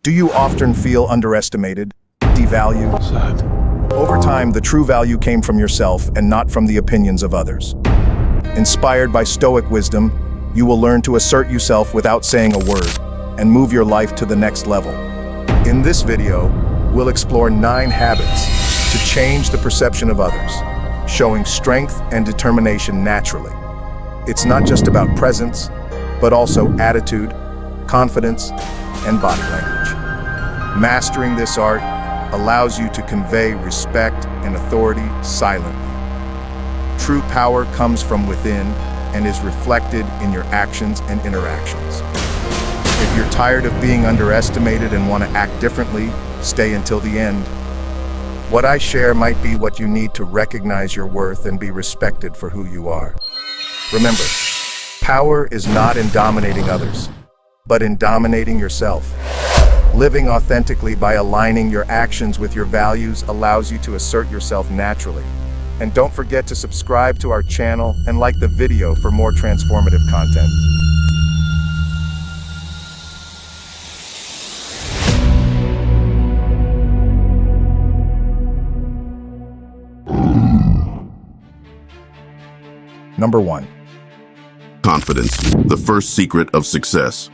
Do you often feel underestimated, devalued? Sad. Over time, the true value came from yourself and not from the opinions of others. Inspired by Stoic wisdom, you will learn to assert yourself without saying a word and move your life to the next level. In this video, we'll explore 9 habits to change the perception of others, showing strength and determination naturally. It's not just about presence, but also attitude, confidence, and body language. Mastering this art allows you to convey respect and authority silently. True power comes from within and is reflected in your actions and interactions. If you're tired of being underestimated and want to act differently, stay until the end. What I share might be what you need to recognize your worth and be respected for who you are. Remember, power is not in dominating others, but in dominating yourself. Living authentically by aligning your actions with your values allows you to assert yourself naturally. And don't forget to subscribe to our channel and like the video for more transformative content. Number 1. Confidence, the first secret of success.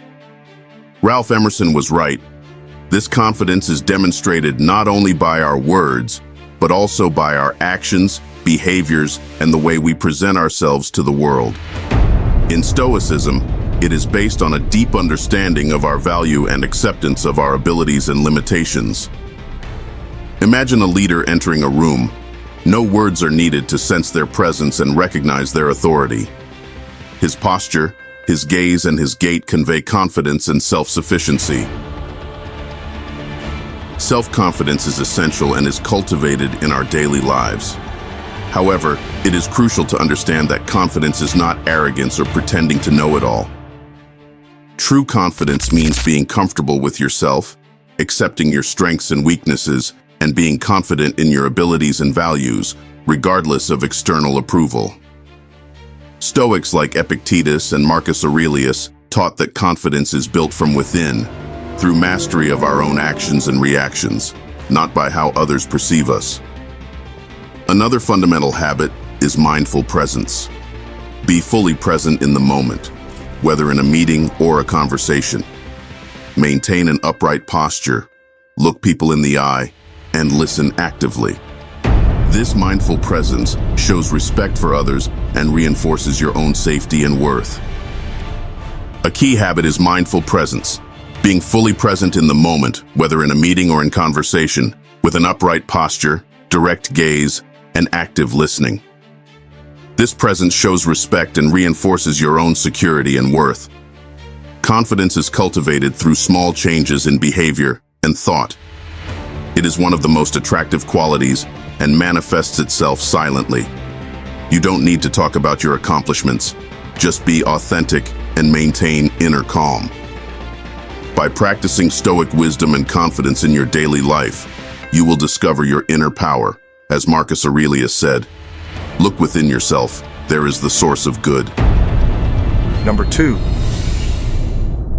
Ralph Emerson was right. This confidence is demonstrated not only by our words, but also by our actions, behaviors, and the way we present ourselves to the world. In Stoicism, it is based on a deep understanding of our value and acceptance of our abilities and limitations. Imagine a leader entering a room. No words are needed to sense their presence and recognize their authority. His posture, his gaze, and his gait convey confidence and self-sufficiency. Self-confidence is essential and is cultivated in our daily lives. However, it is crucial to understand that confidence is not arrogance or pretending to know it all. True confidence means being comfortable with yourself, accepting your strengths and weaknesses, and being confident in your abilities and values, regardless of external approval. Stoics like Epictetus and Marcus Aurelius taught that confidence is built from within, through mastery of our own actions and reactions, not by how others perceive us. Another fundamental habit is mindful presence. Be fully present in the moment, whether in a meeting or a conversation. Maintain an upright posture, look people in the eye, and listen actively. This mindful presence shows respect for others and reinforces your own safety and worth. A key habit is mindful presence, being fully present in the moment, whether in a meeting or in conversation, with an upright posture, direct gaze, and active listening. This presence shows respect and reinforces your own security and worth. Confidence is cultivated through small changes in behavior and thought. It is one of the most attractive qualities and manifests itself silently. You don't need to talk about your accomplishments. Just be authentic and maintain inner calm. By practicing Stoic wisdom and confidence in your daily life, you will discover your inner power. As Marcus Aurelius said, "Look within yourself. There is the source of good." Number 2.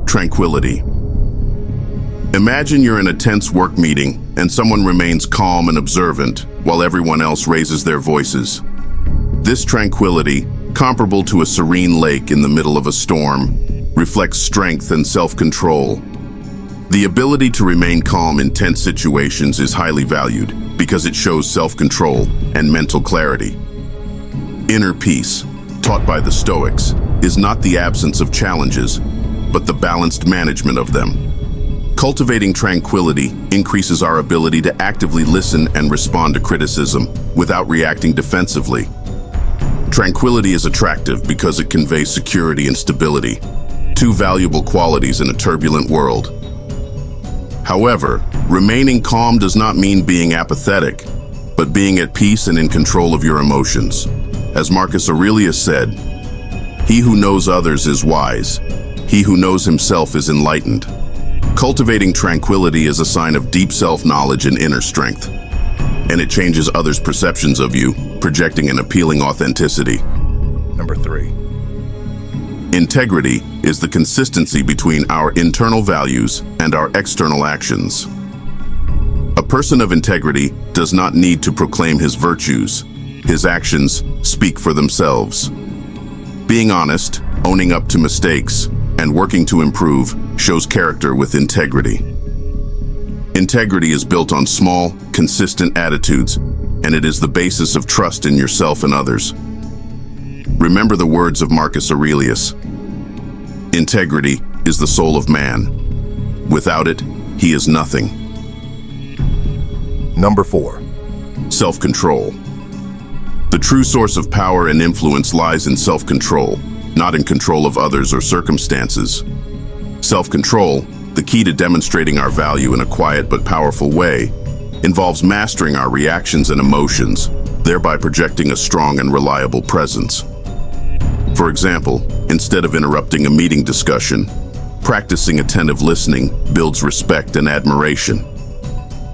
Tranquility. Imagine you're in a tense work meeting and someone remains calm and observant while everyone else raises their voices. This tranquility, comparable to a serene lake in the middle of a storm, reflects strength and self-control. The ability to remain calm in tense situations is highly valued because it shows self-control and mental clarity. Inner peace, taught by the Stoics, is not the absence of challenges, but the balanced management of them. Cultivating tranquility increases our ability to actively listen and respond to criticism without reacting defensively. Tranquility is attractive because it conveys security and stability, two valuable qualities in a turbulent world. However, remaining calm does not mean being apathetic, but being at peace and in control of your emotions. As Marcus Aurelius said, "He who knows others is wise. He who knows himself is enlightened." Cultivating tranquility is a sign of deep self-knowledge and inner strength, and it changes others' perceptions of you, projecting an appealing authenticity. Number 3. Integrity is the consistency between our internal values and our external actions. A person of integrity does not need to proclaim his virtues. His actions speak for themselves. Being honest, owning up to mistakes, and working to improve shows character with integrity. Integrity is built on small, consistent attitudes, and it is the basis of trust in yourself and others. Remember the words of Marcus Aurelius. Integrity is the soul of man. Without it, he is nothing. Number 4. Self-control. The true source of power and influence lies in self-control, not in control of others or circumstances. Self-control, the key to demonstrating our value in a quiet but powerful way, involves mastering our reactions and emotions, thereby projecting a strong and reliable presence. For example, instead of interrupting a meeting discussion, practicing attentive listening builds respect and admiration.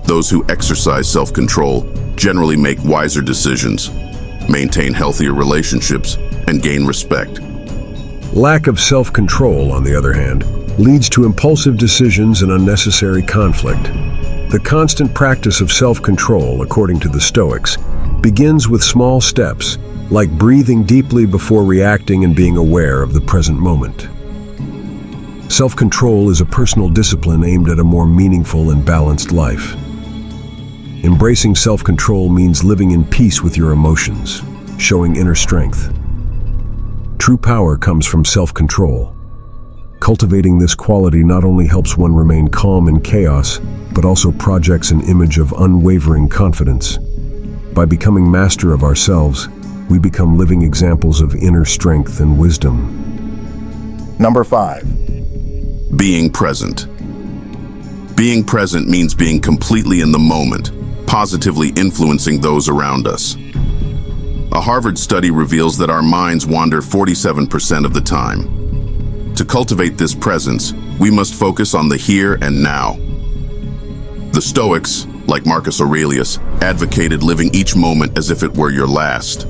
Those who exercise self-control generally make wiser decisions, maintain healthier relationships, and gain respect. Lack of self-control, on the other hand, leads to impulsive decisions and unnecessary conflict. The constant practice of self-control, according to the Stoics, begins with small steps, like breathing deeply before reacting and being aware of the present moment. Self-control is a personal discipline aimed at a more meaningful and balanced life. Embracing self-control means living in peace with your emotions, showing inner strength. True power comes from self-control. Cultivating this quality not only helps one remain calm in chaos, but also projects an image of unwavering confidence. By becoming master of ourselves, we become living examples of inner strength and wisdom. Number 5. Being present. Being present means being completely in the moment, positively influencing those around us. A Harvard study reveals that our minds wander 47% of the time. To cultivate this presence, we must focus on the here and now. The Stoics, like Marcus Aurelius, advocated living each moment as if it were your last.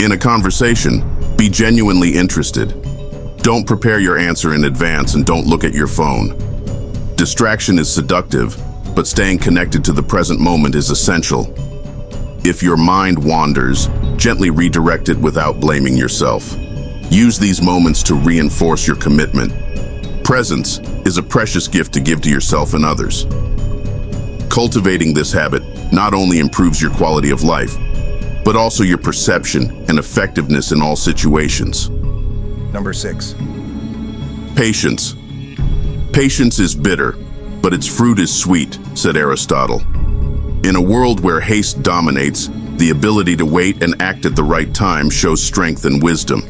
In a conversation, be genuinely interested. Don't prepare your answer in advance and don't look at your phone. Distraction is seductive, but staying connected to the present moment is essential. If your mind wanders, gently redirect it without blaming yourself. Use these moments to reinforce your commitment. Presence is a precious gift to give to yourself and others. Cultivating this habit not only improves your quality of life, but also your perception and effectiveness in all situations. Number 6. Patience. Patience is bitter, but its fruit is sweet, said Aristotle. In a world where haste dominates, the ability to wait and act at the right time shows strength and wisdom.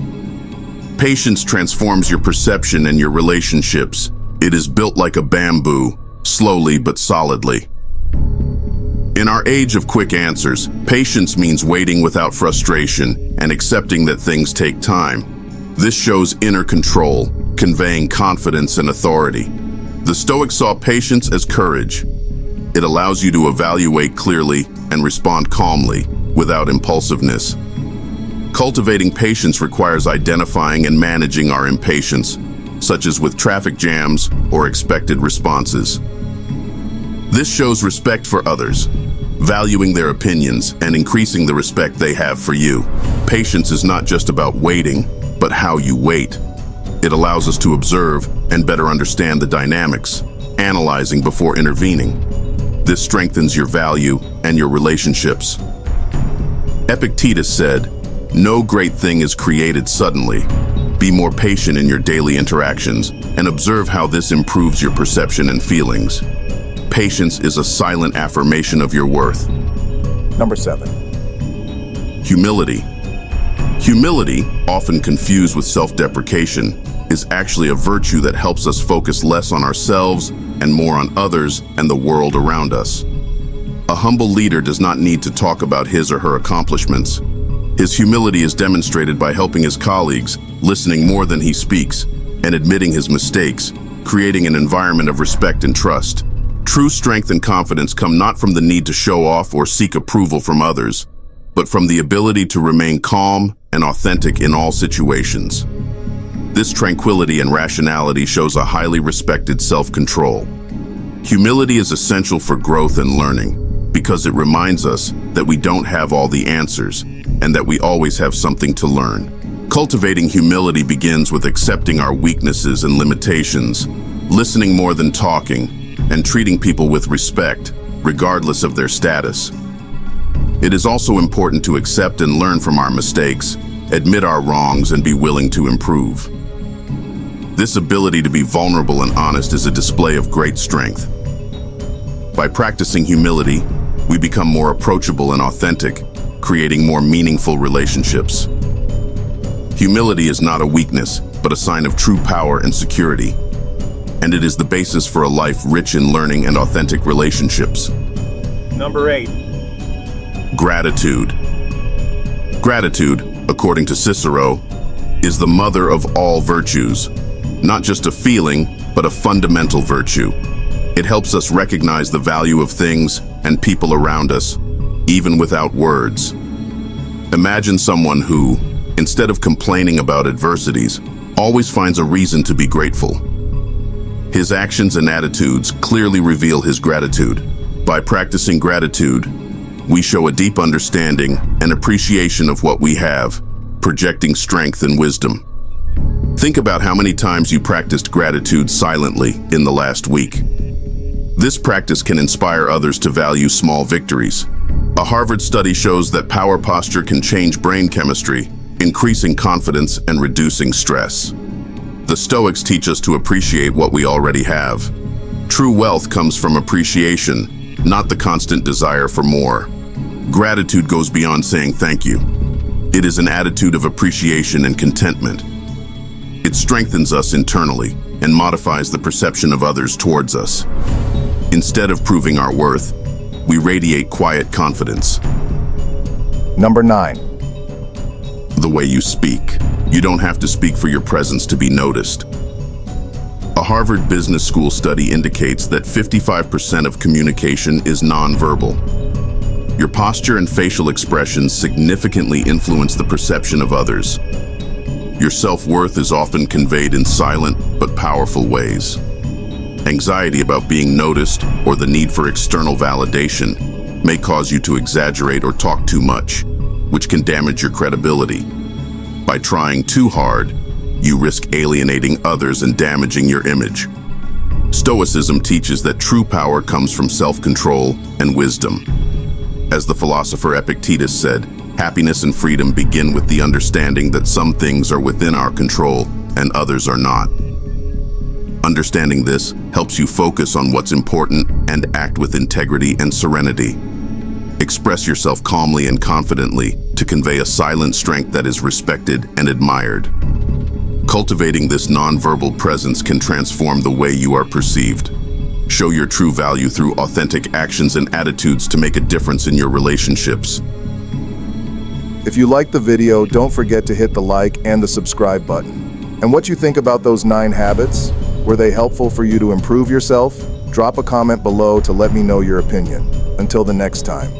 Patience transforms your perception and your relationships. It is built like a bamboo, slowly but solidly. In our age of quick answers, patience means waiting without frustration and accepting that things take time. This shows inner control, conveying confidence and authority. The Stoics saw patience as courage. It allows you to evaluate clearly and respond calmly, without impulsiveness. Cultivating patience requires identifying and managing our impatience, such as with traffic jams or expected responses. This shows respect for others, valuing their opinions and increasing the respect they have for you. Patience is not just about waiting, but how you wait. It allows us to observe and better understand the dynamics, analyzing before intervening. This strengthens your value and your relationships. Epictetus said, "No great thing is created suddenly. Be more patient in your daily interactions and observe how this improves your perception and feelings." Patience is a silent affirmation of your worth. Number 7. Humility. Humility, often confused with self-deprecation, is actually a virtue that helps us focus less on ourselves and more on others and the world around us. A humble leader does not need to talk about his or her accomplishments. His humility is demonstrated by helping his colleagues, listening more than he speaks, and admitting his mistakes, creating an environment of respect and trust. True strength and confidence come not from the need to show off or seek approval from others, but from the ability to remain calm and authentic in all situations. This tranquility and rationality shows a highly respected self-control. Humility is essential for growth and learning because it reminds us that we don't have all the answers and that we always have something to learn. Cultivating humility begins with accepting our weaknesses and limitations, listening more than talking, and treating people with respect, regardless of their status. It is also important to accept and learn from our mistakes, admit our wrongs, and be willing to improve. This ability to be vulnerable and honest is a display of great strength. By practicing humility, we become more approachable and authentic, creating more meaningful relationships. Humility is not a weakness, but a sign of true power and security. And it is the basis for a life rich in learning and authentic relationships. Number 8. Gratitude. Gratitude, according to Cicero, is the mother of all virtues. Not just a feeling, but a fundamental virtue. It helps us recognize the value of things and people around us, even without words. Imagine someone who, instead of complaining about adversities, always finds a reason to be grateful. His actions and attitudes clearly reveal his gratitude. By practicing gratitude, we show a deep understanding and appreciation of what we have, projecting strength and wisdom. Think about how many times you practiced gratitude silently in the last week. This practice can inspire others to value small victories. A Harvard study shows that power posture can change brain chemistry, increasing confidence and reducing stress. The Stoics teach us to appreciate what we already have. True wealth comes from appreciation, not the constant desire for more. Gratitude goes beyond saying thank you. It is an attitude of appreciation and contentment. It strengthens us internally and modifies the perception of others towards us. Instead of proving our worth, we radiate quiet confidence. Number 9. The way you speak. You don't have to speak for your presence to be noticed. A Harvard Business School study indicates that 55% of communication is nonverbal. Your posture and facial expressions significantly influence the perception of others. Your self-worth is often conveyed in silent but powerful ways. Anxiety about being noticed or the need for external validation may cause you to exaggerate or talk too much, which can damage your credibility. By trying too hard, you risk alienating others and damaging your image. Stoicism teaches that true power comes from self-control and wisdom. As the philosopher Epictetus said, happiness and freedom begin with the understanding that some things are within our control and others are not. Understanding this helps you focus on what's important and act with integrity and serenity. Express yourself calmly and confidently to convey a silent strength that is respected and admired. Cultivating this nonverbal presence can transform the way you are perceived. Show your true value through authentic actions and attitudes to make a difference in your relationships. If you liked the video, don't forget to hit the like and the subscribe button. And what you think about those 9 habits? Were they helpful for you to improve yourself? Drop a comment below to let me know your opinion. Until the next time.